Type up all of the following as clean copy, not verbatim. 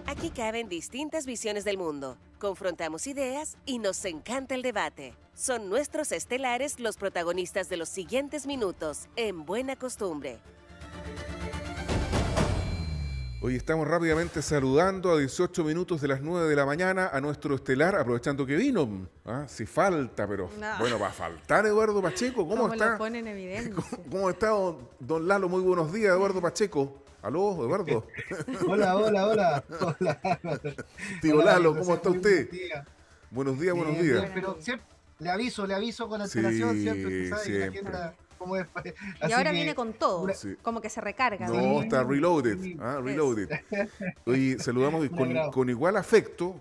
Aquí caben distintas visiones del mundo, confrontamos ideas y nos encanta el debate. Son nuestros estelares los protagonistas de los siguientes minutos, en Buena Costumbre. Hoy estamos rápidamente saludando a 18 minutos de las 9 de la mañana a nuestro estelar, aprovechando que vino. Si falta, pero No. bueno, va a faltar Eduardo Pacheco. ¿Cómo está? Lo pone en evidencia. ¿Cómo está don Lalo? Muy buenos días, Eduardo Pacheco. ¿Aló, Eduardo? Hola. Tío Hola, Lalo, María ¿cómo José, está muy usted? buenos Buenos días, días. buenos Bien, días. bien, pero siempre le aviso con antelación, siempre, tú sabes que la siempre. agenda, ¿cómo es? Y Así ahora que, viene con todo, Sí. como que se recarga. No, ¿no? está reloaded, sí. reloaded. Hoy saludamos Un agrado. con igual afecto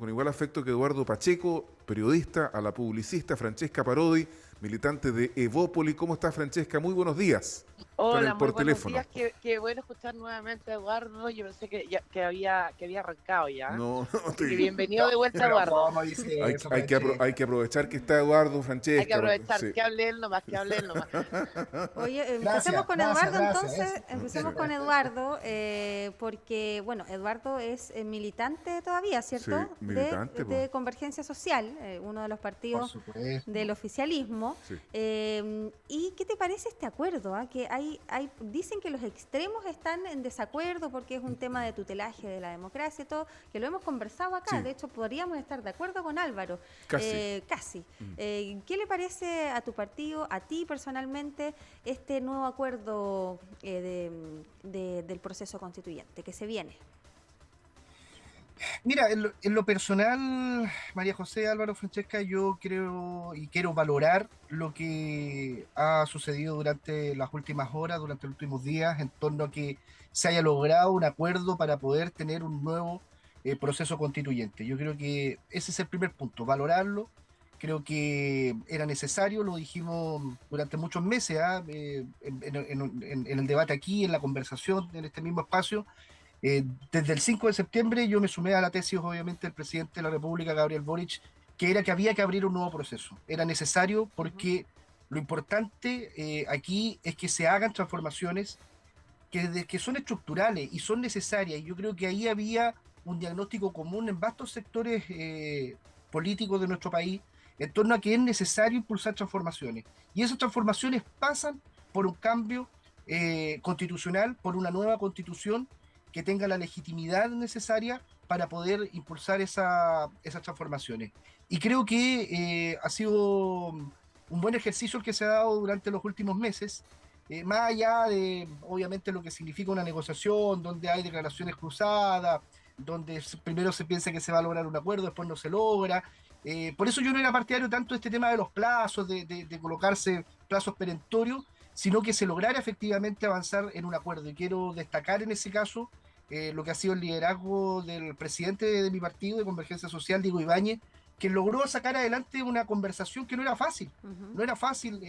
que Eduardo Pacheco, periodista, a la publicista Francesca Parodi, militante de Evópoli. ¿Cómo está, Francesca? Muy buenos días. Hola, Por muy buenos teléfono. días. Qué bueno escuchar nuevamente a Eduardo. Yo pensé que había arrancado ya. No, Así que bienvenido de vuelta, Pero Eduardo. ¿cómo dice eso, Francesca? hay que aprovechar que está Eduardo, Francesca. Hay que aprovechar, Sí. que hable él nomás. Oye, Gracias, empecemos con gracias, Eduardo gracias, entonces, eso. empecemos con Eduardo, porque, bueno, Eduardo es militante todavía, ¿cierto? Sí, militante, de Convergencia Social, uno de los Por partidos supuesto. del oficialismo. Sí. ¿Y qué te parece este acuerdo? Que dicen que los extremos están en desacuerdo porque es un tema de tutelaje de la democracia y todo, que lo hemos conversado acá. Sí. De hecho, podríamos estar de acuerdo con Álvaro. Casi. ¿Qué le parece a tu partido, a ti personalmente, este nuevo acuerdo del proceso constituyente que se viene? Mira, en lo personal, María José, Álvaro, Francesca, yo creo y quiero valorar lo que ha sucedido durante las últimas horas, durante los últimos días, en torno a que se haya logrado un acuerdo para poder tener un nuevo proceso constituyente. Yo creo que ese es el primer punto, valorarlo. Creo que era necesario, lo dijimos durante muchos meses, en el debate aquí, en la conversación, en este mismo espacio. Desde el 5 de septiembre yo me sumé a la tesis, obviamente, del presidente de la República, Gabriel Boric, que era que había que abrir un nuevo proceso. Era necesario porque lo importante aquí es que se hagan transformaciones que son estructurales y son necesarias. Y yo creo que ahí había un diagnóstico común en vastos sectores políticos de nuestro país en torno a que es necesario impulsar transformaciones. Y esas transformaciones pasan por un cambio constitucional, por una nueva constitución que tenga la legitimidad necesaria para poder impulsar esas transformaciones. Y creo que ha sido un buen ejercicio el que se ha dado durante los últimos meses, más allá de, obviamente, lo que significa una negociación, donde hay declaraciones cruzadas, donde primero se piensa que se va a lograr un acuerdo, después no se logra. Por eso yo no era partidario tanto de este tema de los plazos, de colocarse plazos perentorios, sino que se lograra efectivamente avanzar en un acuerdo. Y quiero destacar en ese caso lo que ha sido el liderazgo del presidente de mi partido, de Convergencia Social, Diego Ibáñez, que logró sacar adelante una conversación que no era fácil. No era fácil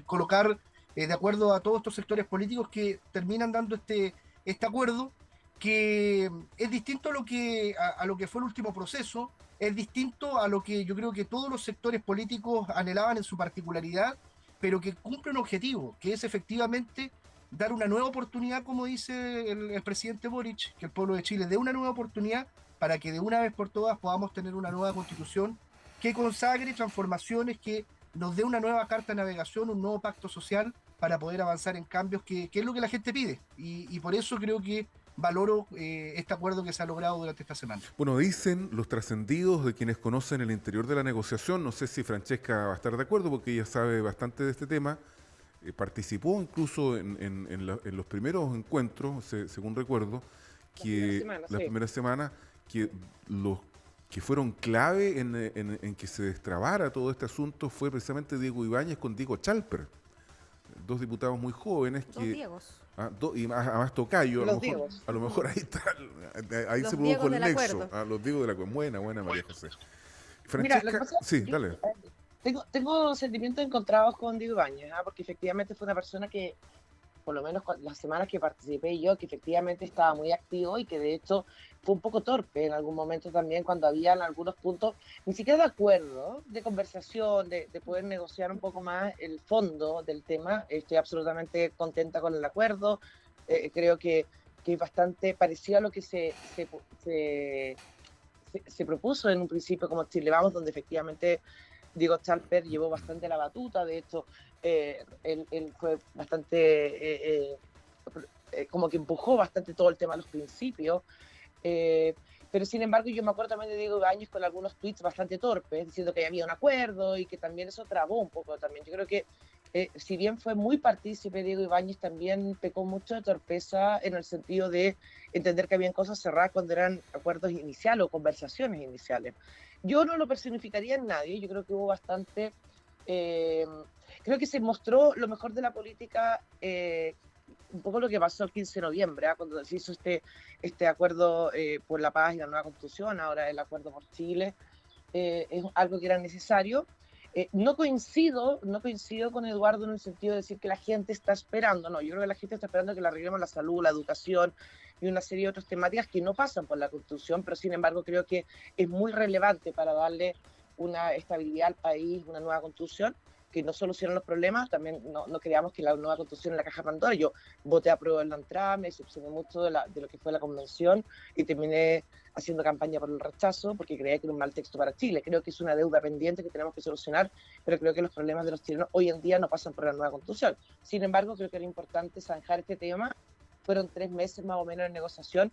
colocar de acuerdo a todos estos sectores políticos que terminan dando este acuerdo, que es distinto a lo que fue el último proceso, es distinto a lo que yo creo que todos los sectores políticos anhelaban en su particularidad, pero que cumple un objetivo, que es efectivamente dar una nueva oportunidad, como dice el presidente Boric, que el pueblo de Chile dé una nueva oportunidad para que de una vez por todas podamos tener una nueva constitución que consagre transformaciones, que nos dé una nueva carta de navegación, un nuevo pacto social para poder avanzar en cambios, que es lo que la gente pide. Y por eso creo que valoro este acuerdo que se ha logrado durante esta semana. Bueno, dicen los trascendidos de quienes conocen el interior de la negociación, no sé si Francesca va a estar de acuerdo porque ella sabe bastante de este tema, participó incluso en los primeros encuentros, según recuerdo, que la primera semana, que los que fueron clave en que se destrabara todo este asunto fue precisamente Diego Ibáñez con Diego Chalper, dos diputados muy jóvenes Dos Diegos. y además tocayo, a lo mejor ahí está, ahí Los se produjo Diegos el del nexo, acuerdo. los Diegos de la acuerdo. Buena María José. Mira, lo que Francesca, pasa es sí, que dale. tengo sentimientos encontrados con Diego Ibáñez, porque efectivamente fue una persona que, por lo menos las semanas que participé yo, que efectivamente estaba muy activo y que de hecho fue un poco torpe en algún momento también cuando habían algunos puntos, ni siquiera de acuerdo, de conversación, de poder negociar un poco más el fondo del tema. Estoy absolutamente contenta con el acuerdo. Creo que que es bastante parecido a lo que se propuso en un principio como Chile Vamos, donde efectivamente Diego Chalper llevó bastante la batuta. De hecho, él fue bastante, como que empujó bastante todo el tema de los principios. Pero sin embargo, yo me acuerdo también de Diego Ibáñez con algunos tweets bastante torpes, diciendo que había un acuerdo y que también eso trabó un poco también. Yo creo que si bien fue muy partícipe Diego Ibáñez, también pecó mucho de torpeza en el sentido de entender que habían cosas cerradas cuando eran acuerdos iniciales o conversaciones iniciales. Yo no lo personificaría en nadie, yo creo que hubo bastante, creo que se mostró lo mejor de la política, un poco lo que pasó el 15 de noviembre, cuando se hizo este acuerdo por la paz y la nueva constitución, ahora el acuerdo por Chile, es algo que era necesario. No coincido con Eduardo en el sentido de decir que la gente está esperando, no, yo creo que la gente está esperando que le arreglemos la salud, la educación y una serie de otras temáticas que no pasan por la Constitución, pero sin embargo creo que es muy relevante para darle una estabilidad al país, una nueva Constitución que no soluciona los problemas. También no creamos que la nueva Constitución es la caja Pandora. Yo voté a prueba en la entrada, me decepcioné mucho de lo que fue la convención y terminé haciendo campaña por el rechazo porque creía que era un mal texto para Chile. Creo que es una deuda pendiente que tenemos que solucionar, pero creo que los problemas de los chilenos hoy en día no pasan por la nueva Constitución. Sin embargo, creo que era importante zanjar este tema. Fueron 3 meses más o menos de negociación.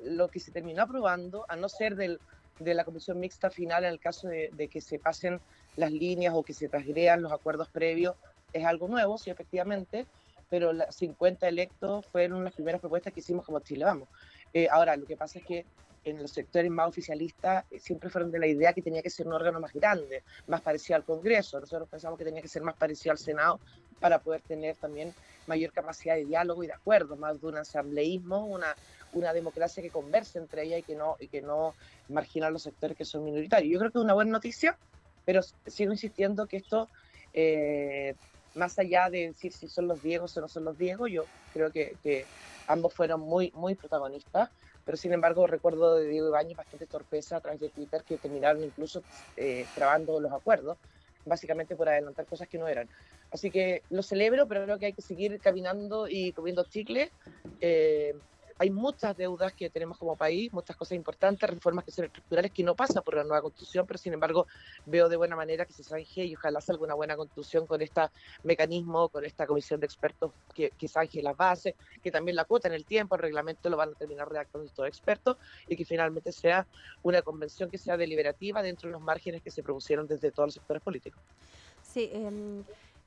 Lo que se terminó aprobando, a no ser de la comisión mixta final en el caso de que se pasen las líneas o que se transgredan los acuerdos previos, es algo nuevo, sí, efectivamente, pero los 50 electos fueron las primeras propuestas que hicimos como Chile Vamos. Ahora, lo que pasa es que en los sectores más oficialistas siempre fueron de la idea que tenía que ser un órgano más grande, más parecido al Congreso. Nosotros pensamos que tenía que ser más parecido al Senado para poder tener también mayor capacidad de diálogo y de acuerdo, más de un asambleísmo, una democracia que converse entre ellas y que no marginar los sectores que son minoritarios. Yo creo que es una buena noticia, pero sigo insistiendo que esto, más allá de decir si son los Diegos o no son los Diegos, yo creo que ambos fueron muy, muy protagonistas, pero sin embargo recuerdo de Diego Ibáñez bastante torpeza a través de Twitter que terminaron incluso trabando los acuerdos, básicamente por adelantar cosas que no eran. Así que lo celebro, pero creo que hay que seguir caminando y comiendo chicle. Hay muchas deudas que tenemos como país, muchas cosas importantes, reformas que son estructurales que no pasan por la nueva Constitución, pero sin embargo veo de buena manera que se zanje y ojalá salga una buena Constitución con este mecanismo, con esta comisión de expertos que zanje las bases, que también la cuota en el tiempo, el reglamento lo van a terminar redactando estos expertos y que finalmente sea una convención que sea deliberativa dentro de los márgenes que se propusieron desde todos los sectores políticos. Sí,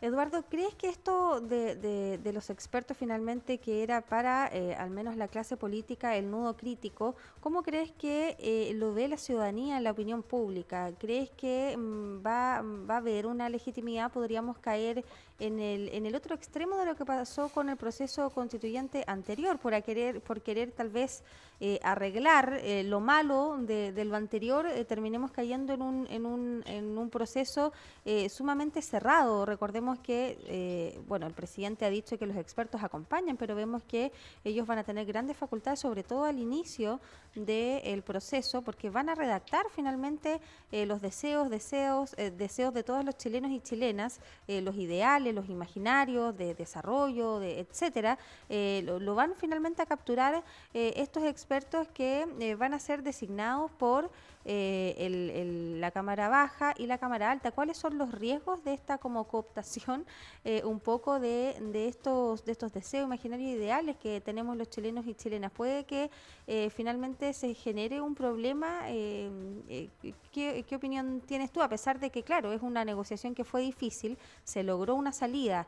Eduardo, ¿crees que esto de los expertos finalmente que era para al menos la clase política el nudo crítico, cómo crees que lo ve la ciudadanía, la opinión pública? ¿Crees que va a haber una legitimidad? ¿Podríamos caer en el otro extremo de lo que pasó con el proceso constituyente anterior, por querer tal vez arreglar lo malo de lo anterior, terminemos cayendo en un proceso sumamente cerrado? Recordemos que, bueno, el presidente ha dicho que los expertos acompañan, pero vemos que ellos van a tener grandes facultades, sobre todo al inicio del proceso, porque van a redactar finalmente los deseos de todos los chilenos y chilenas, los ideales, los imaginarios de desarrollo, etcétera, lo van finalmente a capturar estos expertos que van a ser designados por la Cámara Baja y la Cámara Alta. ¿Cuáles son los riesgos de esta como cooptación un poco de estos deseos imaginarios ideales que tenemos los chilenos y chilenas? ¿Puede que finalmente se genere un problema? ¿Qué opinión tienes tú? A pesar de que, claro, es una negociación que fue difícil, se logró una salida,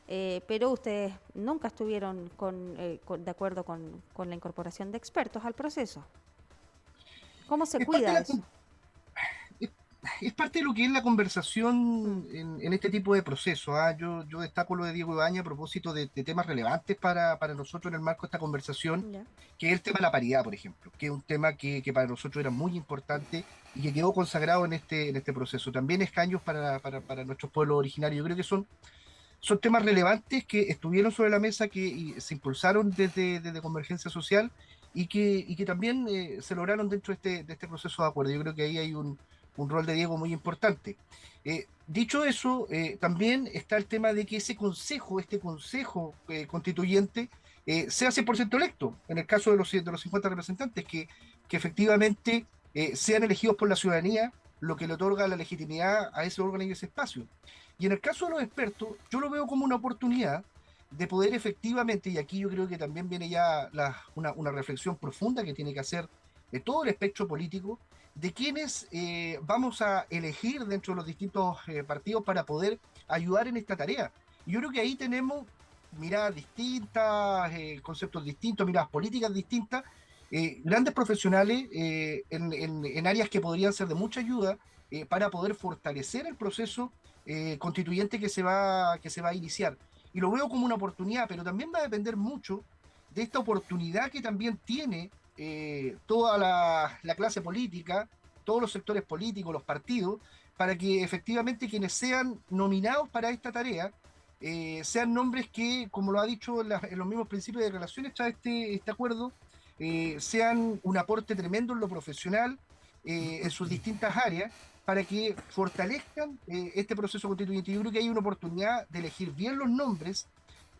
pero ustedes nunca estuvieron de acuerdo con la incorporación de expertos al proceso. ¿Cómo se cuida eso? Es parte de lo que es la conversación en este tipo de procesos. Yo destaco lo de Diego Ibáñez a propósito de temas relevantes para nosotros en el marco de esta conversación, Ya. que es el tema de la paridad, por ejemplo, que es un tema que para nosotros era muy importante y que quedó consagrado en este proceso. También escaños para nuestros pueblos originarios. Yo creo que son temas relevantes que estuvieron sobre la mesa, que se impulsaron desde Convergencia Social y que también se lograron dentro de este proceso de acuerdo. Yo creo que ahí hay un rol de Diego muy importante. Dicho eso, también está el tema de que este consejo constituyente sea 100% electo, en el caso de los 50 representantes, que efectivamente sean elegidos por la ciudadanía, lo que le otorga la legitimidad a ese órgano y ese espacio. Y en el caso de los expertos, yo lo veo como una oportunidad de poder efectivamente, y aquí yo creo que también viene ya una reflexión profunda que tiene que hacer de todo el espectro político, de quienes vamos a elegir dentro de los distintos partidos para poder ayudar en esta tarea. Y yo creo que ahí tenemos miradas distintas, conceptos distintos, miradas políticas distintas, grandes profesionales en áreas que podrían ser de mucha ayuda para poder fortalecer el proceso constituyente que se va a iniciar. Y lo veo como una oportunidad, pero también va a depender mucho de esta oportunidad que también tiene toda la clase política, todos los sectores políticos, los partidos, para que efectivamente quienes sean nominados para esta tarea sean nombres que, como lo ha dicho en los mismos principios de relaciones, está este acuerdo, sean un aporte tremendo en lo profesional, en sus distintas áreas, para que fortalezcan este proceso constituyente. Yo creo que hay una oportunidad de elegir bien los nombres,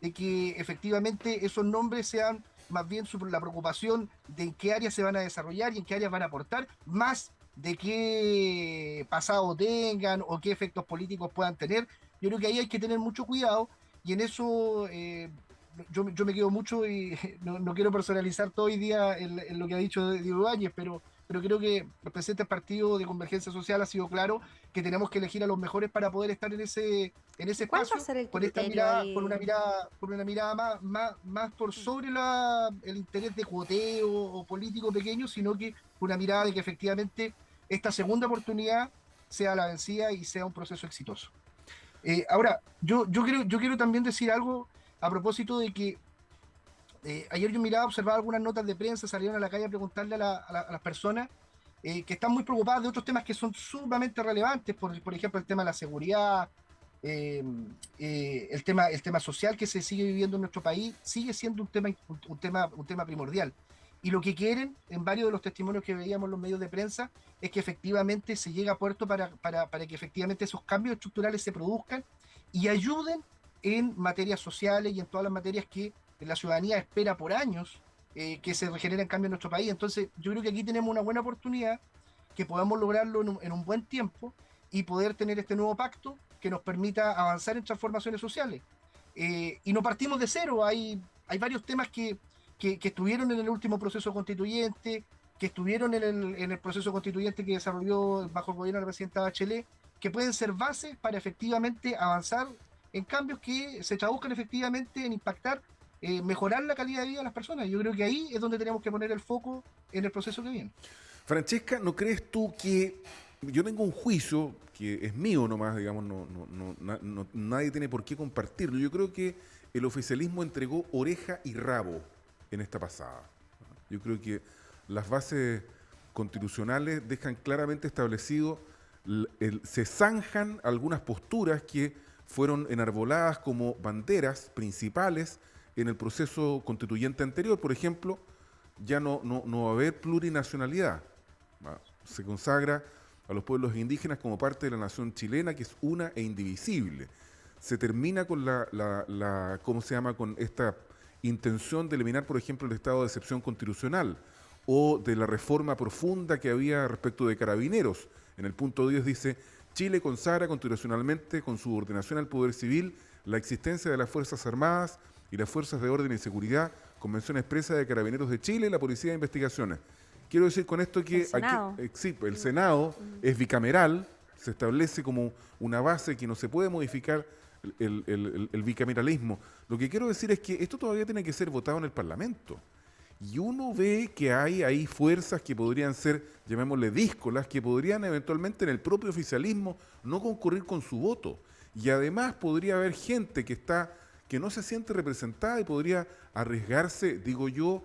de que efectivamente esos nombres sean más bien la preocupación de en qué áreas se van a desarrollar y en qué áreas van a aportar, más de qué pasado tengan o qué efectos políticos puedan tener. Yo creo que ahí hay que tener mucho cuidado, y en eso yo me quedo mucho, y no quiero personalizar todo hoy día en lo que ha dicho Diego Ibáñez, pero creo que el presidente del Partido de Convergencia Social ha sido claro que tenemos que elegir a los mejores para poder estar en ese ¿Cuál va espacio, a ser el con esta criterio mirada, ahí? con una mirada más por sobre el interés de cuoteo o político pequeño, sino que una mirada de que efectivamente esta segunda oportunidad sea la vencida y sea un proceso exitoso. Ahora, yo quiero también decir algo a propósito de que ayer yo miraba, observaba algunas notas de prensa, salieron a la calle a preguntarle a las personas que están muy preocupadas de otros temas que son sumamente relevantes, por ejemplo, el tema de la seguridad, el tema social que se sigue viviendo en nuestro país, sigue siendo un tema primordial. Y lo que quieren, en varios de los testimonios que veíamos en los medios de prensa, es que efectivamente se llegue a puerto para que efectivamente esos cambios estructurales se produzcan y ayuden en materias sociales y en todas las materias que la ciudadanía espera por años que se regeneren cambios en nuestro país. Entonces, yo creo que aquí tenemos una buena oportunidad, que podamos lograrlo en un buen tiempo y poder tener este nuevo pacto que nos permita avanzar en transformaciones sociales. Y no partimos de cero, hay varios temas que estuvieron en el último proceso constituyente, que estuvieron en el proceso constituyente que desarrolló bajo el gobierno de la presidenta Bachelet, que pueden ser bases para efectivamente avanzar en cambios que se traduzcan efectivamente en impactar, mejorar la calidad de vida de las personas. Yo creo que ahí es donde tenemos que poner el foco en el proceso que viene. Francesca, ¿no crees tú que yo tengo un juicio que es mío nomás, digamos, nadie tiene por qué compartirlo? Yo creo que el oficialismo entregó oreja y rabo en esta pasada. Yo creo que las bases constitucionales dejan claramente establecido, se zanjan algunas posturas que fueron enarboladas como banderas principales en el proceso constituyente anterior. Por ejemplo, ya no va a haber plurinacionalidad. Se consagra a los pueblos indígenas como parte de la nación chilena, que es una e indivisible. Se termina con ¿cómo se llama?, con esta intención de eliminar, por ejemplo, el estado de excepción constitucional, o de la reforma profunda que había respecto de carabineros. En el punto 10 dice: Chile consagra constitucionalmente, con subordinación al poder civil, la existencia de las Fuerzas Armadas y las Fuerzas de Orden y Seguridad, Convención Expresa de Carabineros de Chile y la Policía de Investigaciones. Quiero decir con esto que el Senado es bicameral, se establece como una base que no se puede modificar el bicameralismo. Lo que quiero decir es que esto todavía tiene que ser votado en el Parlamento. Y uno ve que hay ahí fuerzas que podrían ser, llamémosle díscolas, que podrían eventualmente en el propio oficialismo no concurrir con su voto. Y además podría haber gente que no se siente representada y podría arriesgarse, digo yo,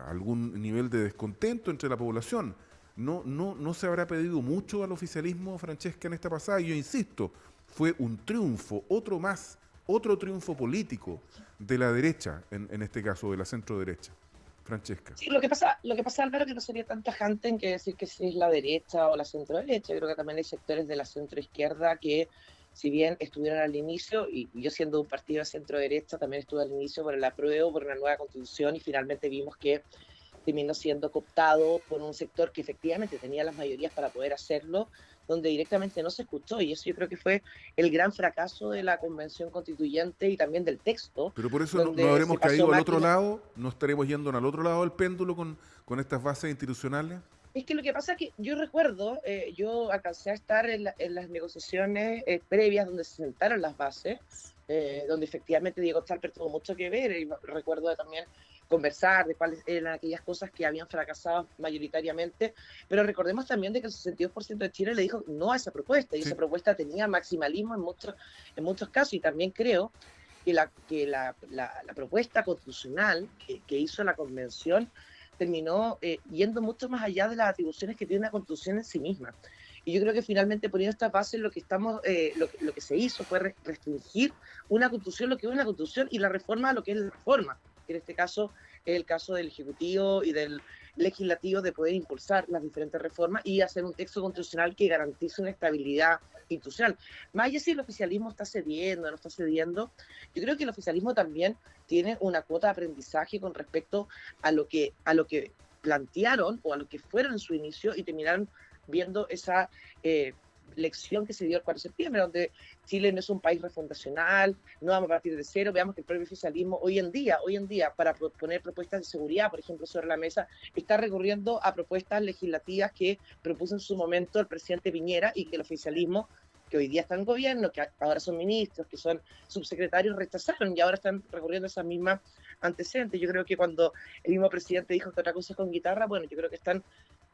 a algún nivel de descontento entre la población. No se habrá pedido mucho al oficialismo, Francesca, en esta pasada. Y yo insisto, fue un triunfo, otro triunfo político de la derecha, en este caso de la centro derecha. Francesca. Sí, lo que pasa, Álvaro, que no sería tan tajante en que decir que si es la derecha o la centro derecha. Yo creo que también hay sectores de la centro izquierda que si bien estuvieron al inicio, y yo siendo un partido de centro derecha, también estuve al inicio por el apruebo, por una nueva constitución, y finalmente vimos que terminó siendo cooptado por un sector que efectivamente tenía las mayorías para poder hacerlo, donde directamente no se escuchó, y eso yo creo que fue el gran fracaso de la convención constituyente y también del texto. Pero por eso no habremos caído al otro lado, no estaremos yendo al otro lado del péndulo con estas bases institucionales. Es que lo que pasa es que yo recuerdo, yo alcancé a estar en las negociaciones previas donde se sentaron las bases, donde efectivamente Diego Chalper tuvo mucho que ver, y recuerdo también conversar de cuáles eran aquellas cosas que habían fracasado mayoritariamente, pero recordemos también de que el 62% de Chile le dijo no a esa propuesta, y esa propuesta tenía maximalismo en muchos casos, y también creo que la propuesta constitucional que hizo la convención terminó yendo mucho más allá de las atribuciones que tiene una constitución en sí misma. Y yo creo que finalmente poniendo estas bases lo que se hizo fue restringir una constitución, lo que es una constitución, y la reforma a lo que es la reforma. En este caso es el caso del Ejecutivo y del Legislativo de poder impulsar las diferentes reformas y hacer un texto constitucional que garantice una estabilidad institucional. Más allá si el oficialismo está cediendo o no está cediendo, yo creo que el oficialismo también tiene una cuota de aprendizaje con respecto a lo que plantearon o a lo que fueron en su inicio y terminaron viendo esa lección que se dio el 4 de septiembre, donde Chile no es un país refundacional, no vamos a partir de cero. Veamos que el propio oficialismo hoy en día, para poner propuestas de seguridad, por ejemplo, sobre la mesa, está recurriendo a propuestas legislativas que propuso en su momento el presidente Piñera, y que el oficialismo, que hoy día está en gobierno, que ahora son ministros, que son subsecretarios, rechazaron, y ahora están recurriendo a esas mismas antecedentes. Yo creo que cuando el mismo presidente dijo que otra cosa es con guitarra, bueno, yo creo que están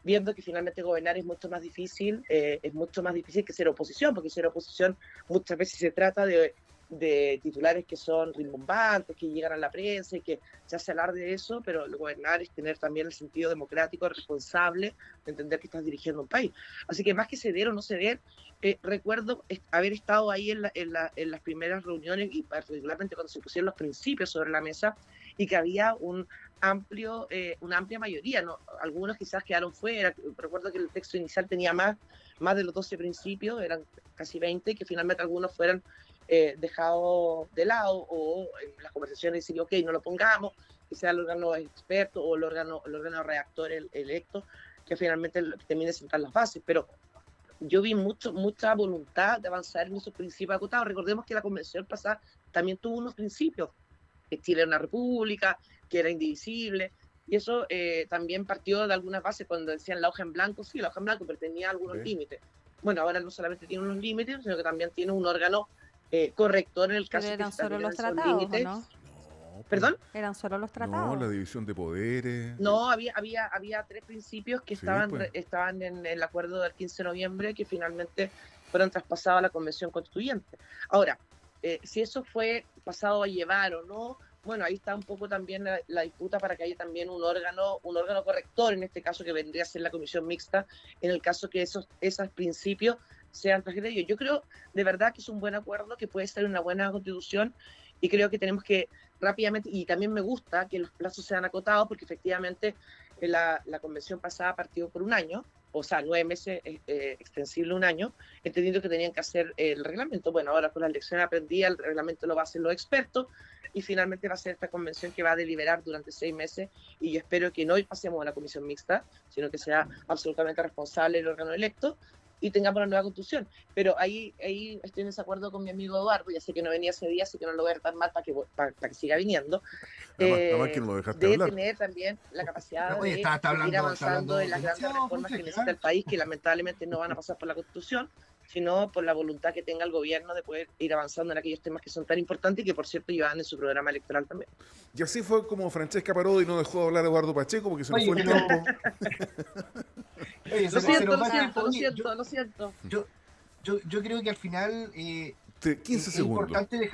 viendo que finalmente gobernar es mucho más difícil que ser oposición, porque ser oposición muchas veces se trata de titulares que son rimbombantes, que llegan a la prensa y que se hace alarde de eso, pero gobernar es tener también el sentido democrático, responsable, de entender que estás dirigiendo un país. Así que más que ceder o no ceder, recuerdo haber estado ahí en las primeras reuniones, y particularmente cuando se pusieron los principios sobre la mesa, y que había una amplia mayoría, ¿no? Algunos quizás quedaron fuera. Recuerdo que el texto inicial tenía más de los 12 principios, eran casi 20, que finalmente algunos fueron dejados de lado, o en las conversaciones decir, ok, no lo pongamos, que sea el órgano experto o el órgano redactor electo, que finalmente termine de sentar las bases. Pero yo vi mucha voluntad de avanzar en esos principios acotados. Recordemos que la convención pasada también tuvo unos principios, que Chile era una república, que era indivisible, y eso también partió de algunas bases cuando decían la hoja en blanco. Sí, la hoja en blanco, pero tenía algunos límites. Bueno, ahora no solamente tiene unos límites, sino que también tiene un órgano corrector en el caso de que eran se solo los esos tratados, límites. ¿no? ¿Perdón? Eran solo los tratados. No, la división de poderes. No, había 3 principios que Sí, estaban en el acuerdo del 15 de noviembre, que finalmente fueron traspasados a la Convención Constituyente. Ahora, si eso fue pasado a llevar o no, bueno, ahí está un poco también la disputa para que haya también un órgano corrector, en este caso, que vendría a ser la comisión mixta, en el caso que esos principios sean transgredidos. Yo creo de verdad que es un buen acuerdo, que puede ser una buena constitución, y creo que tenemos que rápidamente, y también me gusta que los plazos sean acotados, porque efectivamente la convención pasada partió por un año, o sea, 9 meses extensible un año, entendiendo que tenían que hacer el reglamento. Bueno, ahora con la elección aprendida, el reglamento lo va a hacer los expertos, y finalmente va a ser esta convención que va a deliberar durante 6 meses, y yo espero que no pasemos a la comisión mixta, sino que sea absolutamente responsable el órgano electo, y tengamos una nueva constitución. Pero ahí estoy en desacuerdo con mi amigo Eduardo, ya sé que no venía ese día, así que no lo voy a dar mal para que siga viniendo. Además que no lo dejaste de hablar. tener también la capacidad Oye, de ir avanzando en las grandes reformas que necesita el país, que lamentablemente no van a pasar por la Constitución, sino por la voluntad que tenga el gobierno de poder ir avanzando en aquellos temas que son tan importantes y que, por cierto, llevan en su programa electoral también. Y así fue como Francesca Parodi no dejó de hablar a Eduardo Pacheco, porque se nos Oye, fue el pero- tiempo. Oye, Lo siento. Yo creo que al final 15 es segundos. importante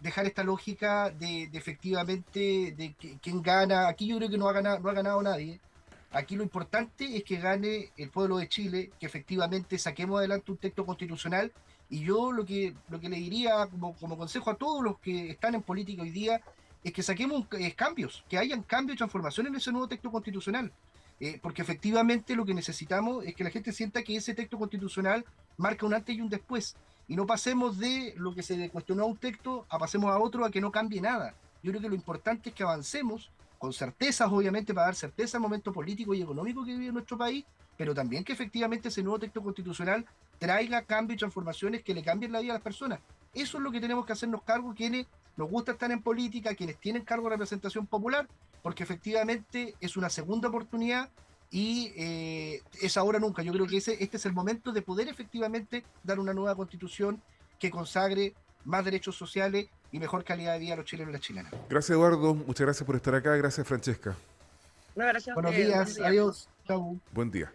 dejar esta lógica de efectivamente de quién gana. Aquí yo creo que no ha ganado nadie. Aquí lo importante es que gane el pueblo de Chile, que efectivamente saquemos adelante un texto constitucional. Y yo lo que le diría como consejo a todos los que están en política hoy día es que saquemos cambios, que hayan cambios y transformaciones en ese nuevo texto constitucional. Porque efectivamente lo que necesitamos es que la gente sienta que ese texto constitucional marca un antes y un después. y no pasemos de lo que se cuestionó a un texto a pasemos a otro a que no cambie nada. Yo creo que lo importante es que avancemos con certezas, obviamente, para dar certeza al momento político y económico que vive nuestro país, pero también que efectivamente ese nuevo texto constitucional traiga cambios y transformaciones que le cambien la vida a las personas. Eso es lo que tenemos que hacernos cargo quienes nos gusta estar en política, quienes tienen cargo de representación popular, porque efectivamente es una segunda oportunidad y es ahora o nunca. Yo creo que este es el momento de poder efectivamente dar una nueva constitución que consagre más derechos sociales y mejor calidad de vida a los chilenos y las chilenas. Gracias, Eduardo. Muchas gracias por estar acá. Gracias, Francesca. No, gracias a Buenos ustedes, días, adiós, chau. Buen día.